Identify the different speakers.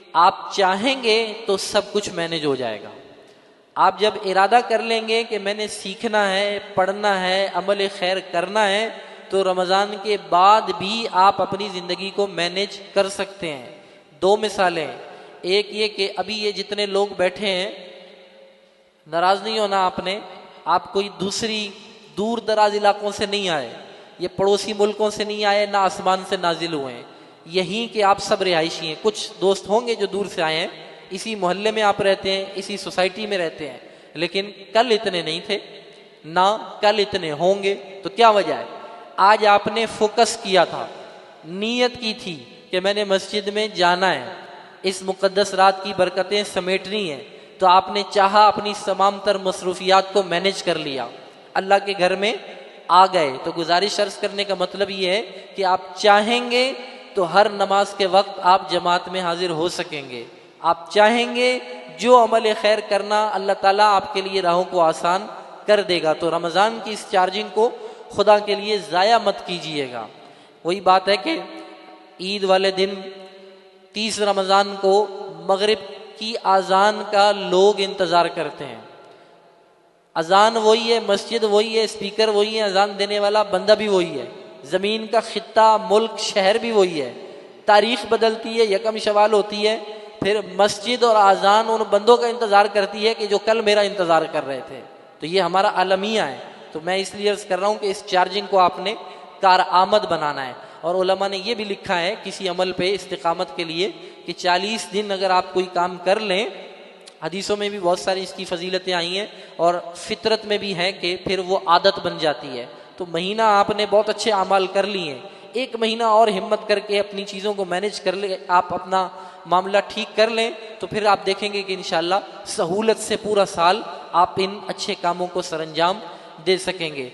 Speaker 1: आप चाहेंगे तो सब कुछ मैनेज हो जाएगा। आप जब इरादा कर लेंगे कि मैंने सीखना है, पढ़ना है, अमल खैर करना है, तो रमज़ान के बाद भी आप अपनी ज़िंदगी को मैनेज कर सकते हैं। दो मिसालें, एक ये कि अभी ये जितने लोग बैठे हैं, नाराज़ नहीं होना आपने, आप कोई दूसरी दूर दराज इलाकों से नहीं आए, ये पड़ोसी मुल्कों से नहीं आए, ना आसमान से नाजिल हुए हैं, यहीं कि आप सब रिहायशी हैं। कुछ दोस्त होंगे जो दूर से आए हैं, इसी मोहल्ले में आप रहते हैं, इसी सोसाइटी में रहते हैं, लेकिन कल इतने नहीं थे ना कल इतने होंगे। तो क्या वजह है? आज आपने फोकस किया था, नीयत की थी कि मैंने मस्जिद में जाना है, इस मुकद्दस रात की बरकतें समेटनी है, तो आपने चाहा अपनी तमाम तर मसरूफियात को मैनेज कर लिया, अल्लाह के घर में आ गए। तो गुजारिश अर्ज करने का मतलब ये है कि आप चाहेंगे तो हर नमाज के वक्त आप जमात में हाजिर हो सकेंगे। आप चाहेंगे जो अमल खैर करना, अल्लाह ताला आपके लिए राहों को आसान कर देगा। तो रमज़ान की इस चार्जिंग को खुदा के लिए ज़ाया मत कीजिएगा। वही बात है कि ईद वाले दिन 30 रमज़ान को मगरिब की अजान का लोग इंतज़ार करते हैं। अजान वही है, मस्जिद वही है, स्पीकर वही है, अजान देने वाला बंदा भी वही है, ज़मीन का खित्ता, मुल्क, शहर भी वही है। तारीख बदलती है, यकम शवाल होती है, फिर मस्जिद और अजान उन बंदों का इंतज़ार करती है कि जो कल मेरा इंतज़ार कर रहे थे। तो ये हमारा अलमिया है। तो मैं इसलिए अर्ज़ कर रहा हूँ कि इस चार्जिंग को आपने कारआमद बनाना है। और उलमा ने यह भी लिखा है किसी अमल पे इस्तिकामत के लिए कि 40 दिन अगर आप कोई काम कर लें, हदीसों में भी बहुत सारी इसकी फजीलतें आई हैं और फितरत में भी है कि फिर वो आदत बन जाती है। तो महीना आपने बहुत अच्छे अमाल कर लिए हैं, एक महीना और हिम्मत करके अपनी चीज़ों को मैनेज कर ले, आप अपना मामला ठीक कर लें, तो फिर आप देखेंगे कि इंशाअल्लाह सहूलत से पूरा साल आप इन अच्छे कामों को सरंजाम दे सकेंगे।